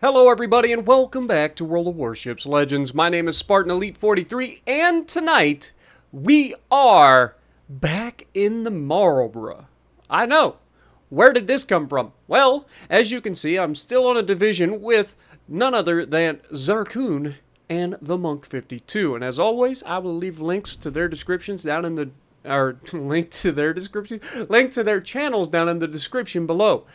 Hello everybody and welcome back to World of Warships Legends. My name is Spartan Elite 43 and tonight we are back in the Marlborough. I know. Where did this come from? Well, as you can see, I'm still on a division with none other than Zarkun and the Monk 52. And as always, I will leave links to their descriptions down in the link to their channels down in the description below.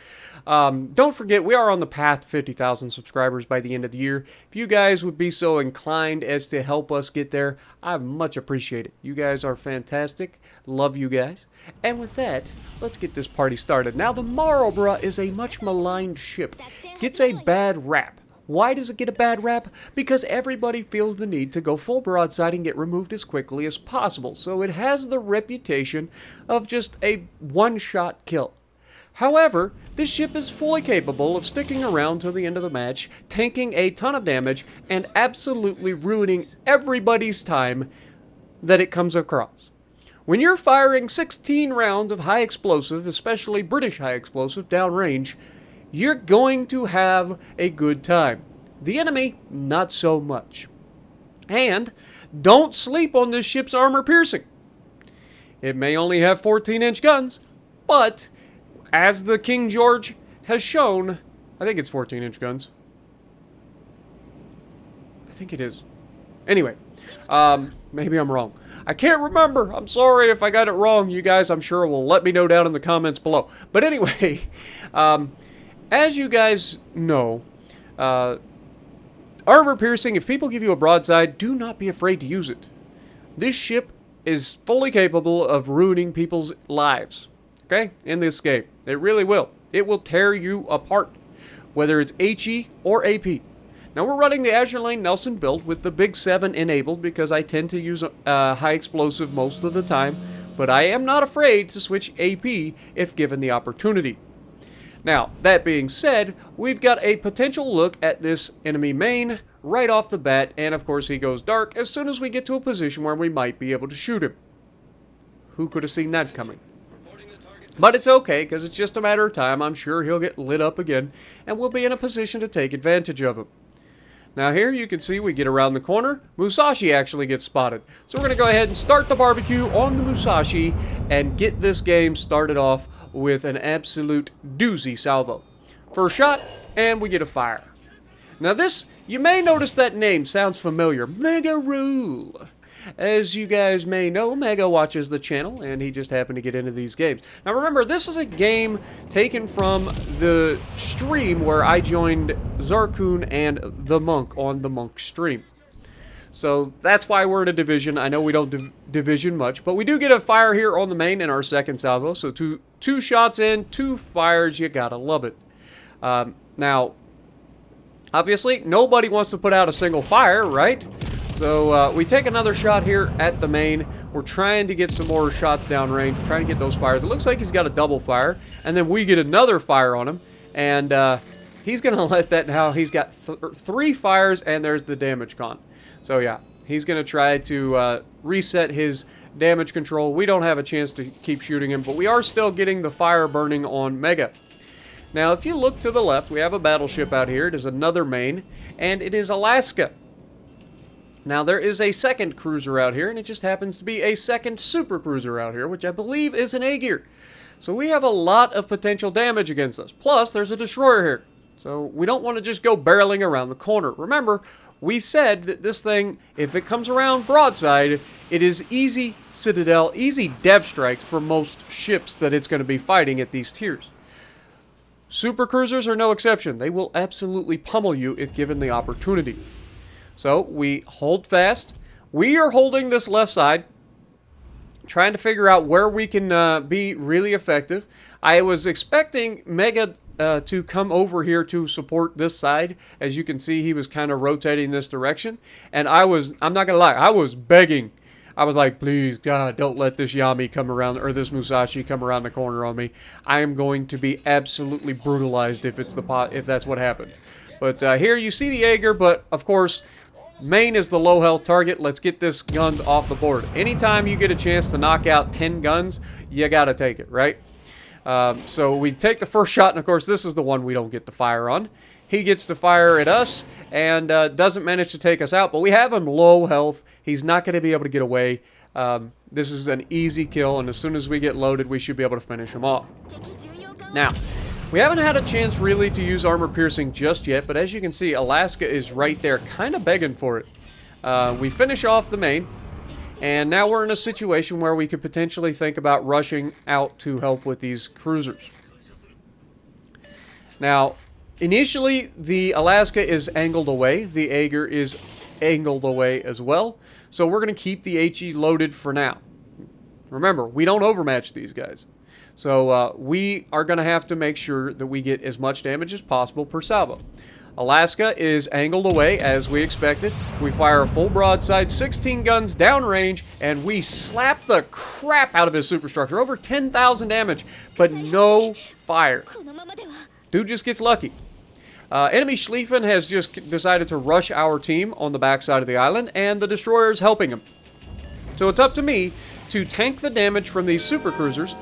Don't forget, we are on the path to 50,000 subscribers by the end of the year. If you guys would be so inclined as to help us get there, I much appreciate it. You guys are fantastic. Love you guys. And with that, let's get this party started. Now, the Marlborough is a much maligned ship. Gets a bad rap. Why does it get a bad rap? Because everybody feels the need to go full broadside and get removed as quickly as possible. So it has the reputation of just a one-shot kill. However, this ship is fully capable of sticking around till the end of the match, tanking a ton of damage, and absolutely ruining everybody's time that it comes across. When you're firing 16 rounds of high explosive, especially British high explosive, downrange, you're going to have a good time. The enemy, not so much. And don't sleep on this ship's armor piercing. It may only have 14-inch guns, but as the King George has shown, I think it's 14-inch guns. I think it is. Anyway, maybe I'm wrong. I can't remember. I'm sorry if I got it wrong. You guys, I'm sure, will let me know down in the comments below. But anyway, as you guys know, armor piercing, if people give you a broadside, do not be afraid to use it. This ship is fully capable of ruining people's lives, okay, in this game. It really will. It will tear you apart, whether it's HE or AP. Now, we're running the Azure Lane Nelson build with the Big 7 enabled because I tend to use high explosive most of the time, but I am not afraid to switch AP if given the opportunity. Now, that being said, we've got a potential look at this enemy main right off the bat, and of course he goes dark as soon as we get to a position where we might be able to shoot him. Who could have seen that coming? But it's okay, because it's just a matter of time. I'm sure he'll get lit up again, and we'll be in a position to take advantage of him. Now here you can see we get around the corner. Musashi actually gets spotted. So we're going to go ahead and start the barbecue on the Musashi and get this game started off with an absolute doozy salvo. First shot, and we get a fire. Now this, you may notice that name sounds familiar. Mega Rule. As you guys may know, Mega watches the channel, and he just happened to get into these games. Now remember, this is a game taken from the stream where I joined Zarkun and the Monk on the Monk stream. So that's why we're in a division. I know we don't division much, but we do get a fire here on the main in our second salvo. So two shots in, 2 fires, you gotta love it. Now, obviously, nobody wants to put out a single fire, right? So we take another shot here at the main. We're trying to get some more shots downrange. We're trying to get those fires. It looks like he's got a double fire. And then we get another fire on him. And he's going to let that now. He's got 3 fires, and there's the damage con. So yeah, he's going to try to reset his damage control. We don't have a chance to keep shooting him, but we are still getting the fire burning on Mega. Now, if you look to the left, we have a battleship out here. It is another main, and it is Alaska. Now, there is a second cruiser out here, and it just happens to be a second super cruiser out here, which I believe is an A-gear. So we have a lot of potential damage against us. Plus, there's a destroyer here. So we don't want to just go barreling around the corner. Remember, we said that this thing, if it comes around broadside, it is easy citadel, easy dev strikes for most ships that it's going to be fighting at these tiers. Super cruisers are no exception. They will absolutely pummel you if given the opportunity. So we hold fast. We are holding this left side, trying to figure out where we can be really effective. I was expecting Mega to come over here to support this side. As you can see, he was kind of rotating this direction. And I'm not going to lie, I was begging. I was like, please, God, don't let this Yami come around, or this Musashi come around the corner on me. I am going to be absolutely brutalized if that's what happens. But here you see the Jaeger, but of course, main is the low health target. Let's get this guns off the board. Anytime you get a chance to knock out 10 guns, you gotta take it, right? So we take the first shot, and of course this is the one we don't get the fire on. he gets to fire at us and doesn't manage to take us out. But we have him low health. He's not going to be able to get away. This is an easy kill, and as soon as we get loaded, we should be able to finish him off. Now, we haven't had a chance really to use armor piercing just yet, but as you can see, Alaska is right there, kind of begging for it. We finish off the main, and now we're in a situation where we could potentially think about rushing out to help with these cruisers. Now, initially, the Alaska is angled away. The Aegir is angled away as well. So we're going to keep the HE loaded for now. Remember, we don't overmatch these guys. So we are going to have to make sure that we get as much damage as possible per salvo. Alaska is angled away as we expected. We fire a full broadside, 16 guns downrange, and we slap the crap out of his superstructure. Over 10,000 damage, but no fire. Dude just gets lucky. Enemy Schlieffen has just decided to rush our team on the backside of the island, and the destroyer is helping him. So it's up to me to tank the damage from these supercruisers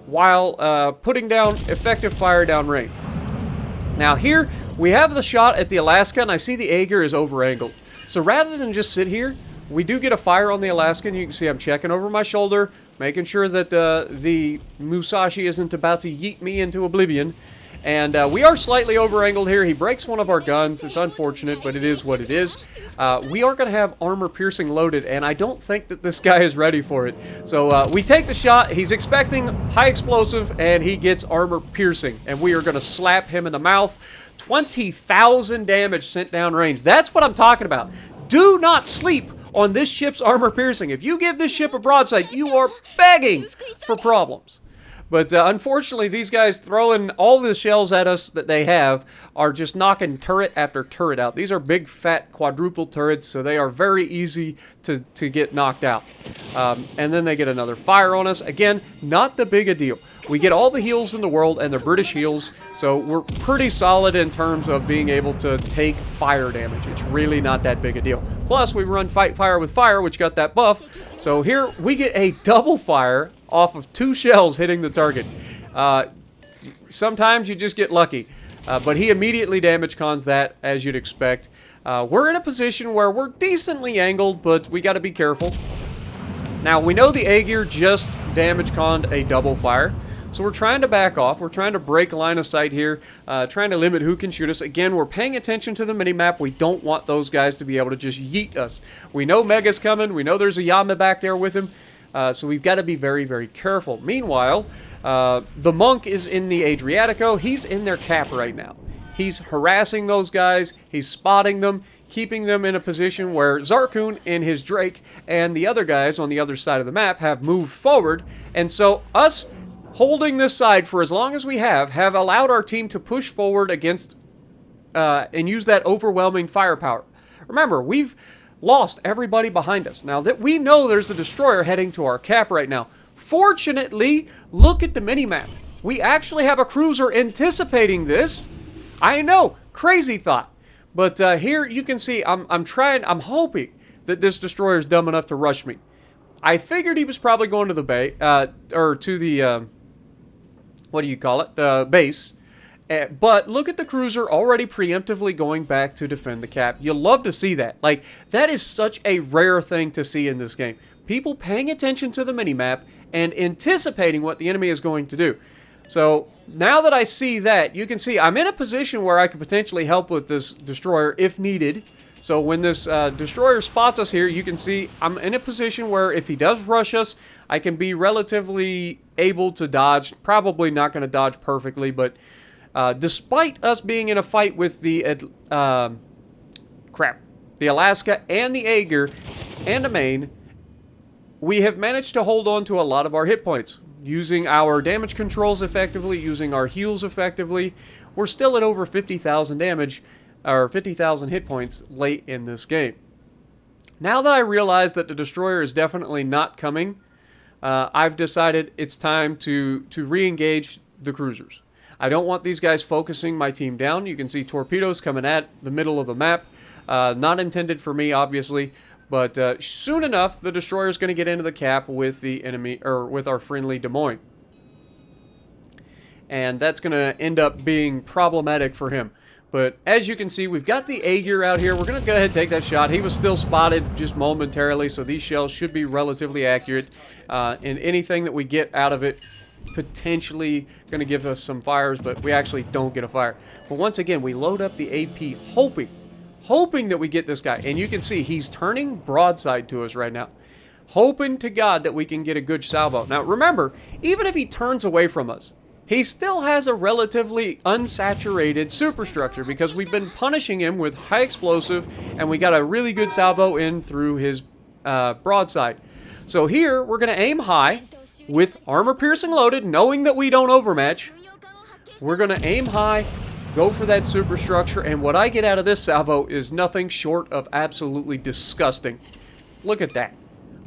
while putting down effective fire downrange. Now here, we have the shot at the Alaska, and I see the Aegir is over-angled. So rather than just sit here, we do get a fire on the Alaska, and you can see I'm checking over my shoulder, making sure that the Musashi isn't about to yeet me into oblivion. And we are slightly over-angled here. He breaks one of our guns. It's unfortunate, but it is what it is. We are going to have armor piercing loaded, and I don't think that this guy is ready for it. So we take the shot. He's expecting high explosive, and he gets armor piercing. And we are going to slap him in the mouth. 20,000 damage sent down range. That's what I'm talking about. Do not sleep on this ship's armor piercing. If you give this ship a broadside, you are begging for problems. But unfortunately, these guys throwing all the shells at us that they have are just knocking turret after turret out. These are big, fat, quadruple turrets, so they are very easy to get knocked out. And then they get another fire on us. Again, not the big a deal. We get all the heals in the world, and they're British heals, so we're pretty solid in terms of being able to take fire damage. It's really not that big a deal. Plus, we run Fight Fire with Fire, which got that buff. So here, we get a double fire off of 2 shells hitting the target. Sometimes you just get lucky. But he immediately damage cons that, as you'd expect. We're in a position where we're decently angled, but we got to be careful. Now, we know the Aegir just damage conned a double fire. So we're trying to back off. We're trying to break line of sight here, trying to limit who can shoot us. Again, we're paying attention to the minimap. We don't want those guys to be able to just yeet us. We know Mega's coming. We know there's a Yama back there with him. So we've got to be very, very careful. Meanwhile, the Monk is in the Adriatico. He's in their cap right now. He's harassing those guys. He's spotting them, keeping them in a position where Zarkun and his Drake and the other guys on the other side of the map have moved forward. And so us holding this side for as long as we have allowed our team to push forward against and use that overwhelming firepower. Remember, we've lost everybody behind us. Now that we know there's a destroyer heading to our cap right now. Fortunately, look at the minimap. We actually have a cruiser anticipating this. I know, crazy thought. But here you can see I'm hoping that this destroyer is dumb enough to rush me. I figured he was probably going to the bay, or to the, what do you call it, the base. But look at the cruiser already preemptively going back to defend the cap. You'll love to see that. Like, that is such a rare thing to see in this game. People paying attention to the minimap and anticipating what the enemy is going to do. So, now that I see that, you can see I'm in a position where I could potentially help with this destroyer if needed. So when this destroyer spots us here, you can see I'm in a position where if he does rush us, I can be relatively able to dodge. Probably not going to dodge perfectly, but despite us being in a fight with the Alaska and the Aegir and the main, we have managed to hold on to a lot of our hit points. Using our damage controls effectively, using our heals effectively, we're still at over 50,000 damage, or 50,000 hit points late in this game. Now that I realize that the destroyer is definitely not coming, I've decided it's time to re-engage the cruisers. I don't want these guys focusing my team down. You can see torpedoes coming at the middle of the map. Not intended for me, obviously. But soon enough, the destroyer is going to get into the cap with the enemy, or with our friendly Des Moines. And that's going to end up being problematic for him. But as you can see, we've got the Aegir out here. We're going to go ahead and take that shot. He was still spotted just momentarily, so these shells should be relatively accurate. And anything that we get out of it potentially going to give us some fires, but we actually don't get a fire. But once again, we load up the AP hoping that we get this guy. And you can see he's turning broadside to us right now. Hoping to God that we can get a good salvo. Now remember, even if he turns away from us, he still has a relatively unsaturated superstructure because we've been punishing him with high explosive and we got a really good salvo in through his broadside. So here, we're going to aim high with armor piercing loaded, knowing that we don't overmatch. We're going to aim high, go for that superstructure, and what I get out of this salvo is nothing short of absolutely disgusting. Look at that.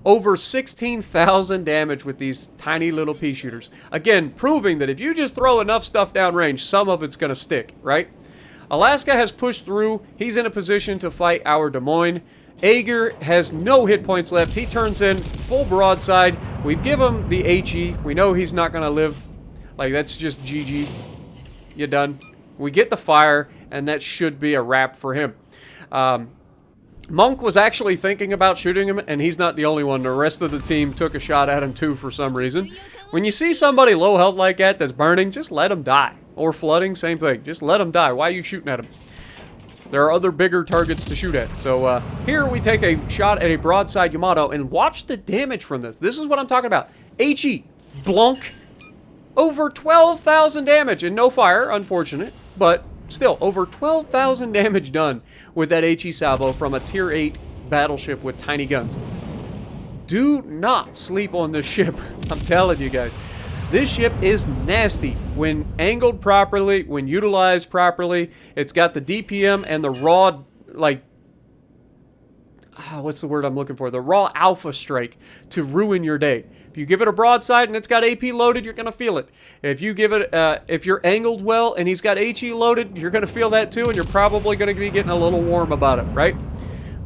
Over 16,000 damage with these tiny little pea shooters. Again, proving that if you just throw enough stuff downrange, some of it's going to stick, right? Alaska has pushed through. He's in a position to fight our Des Moines. Aegir has no hit points left. He turns in full broadside. We give him the HE. We know he's not going to live. Like, that's just GG. You're done. We get the fire, and that should be a wrap for him. Monk was actually thinking about shooting him, and he's not the only one. The rest of the team took a shot at him too for some reason. When you see somebody low health like that that's burning, just let him die. Or flooding, same thing. Just let him die. Why are you shooting at him? There are other bigger targets to shoot at. So here we take a shot at a broadside Yamato, and watch the damage from this. This is what I'm talking about. HE, Blanc, over 12,000 damage, and no fire, unfortunate, but still, over 12,000 damage done with that HE salvo from a tier 8 battleship with tiny guns. Do not sleep on this ship. I'm telling you guys. This ship is nasty when angled properly, when utilized properly. It's got the DPM and the raw, like, what's the word I'm looking for? The raw alpha strike to ruin your day. If you give it a broadside and it's got AP loaded, you're going to feel it. If you give it, if you're angled well and he's got HE loaded, you're going to feel that too, and you're probably going to be getting a little warm about it, right?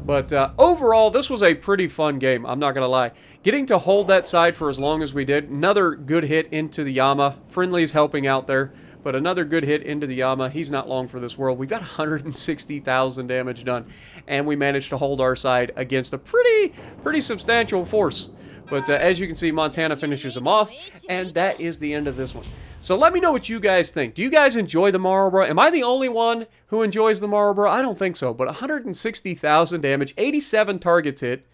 But overall, this was a pretty fun game, I'm not going to lie. Getting to hold that side for as long as we did, another good hit into the Yama. Friendly's helping out there, but another good hit into the Yama. He's not long for this world. We got 160,000 damage done, and we managed to hold our side against a pretty substantial force. But as you can see, Montana finishes him off, and that is the end of this one. So let me know what you guys think. Do you guys enjoy the Marlboro? Am I the only one who enjoys the Marlboro? I don't think so, but 160,000 damage, 87 targets hit.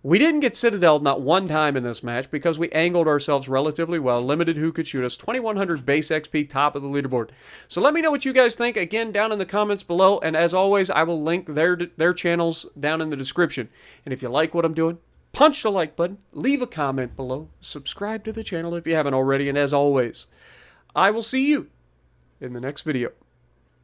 We didn't get Citadel not one time in this match because we angled ourselves relatively well, limited who could shoot us, 2,100 base XP, top of the leaderboard. So let me know what you guys think, again, down in the comments below, and as always, I will link their channels down in the description. And if you like what I'm doing, punch the like button, leave a comment below, subscribe to the channel if you haven't already, and as always, I will see you in the next video.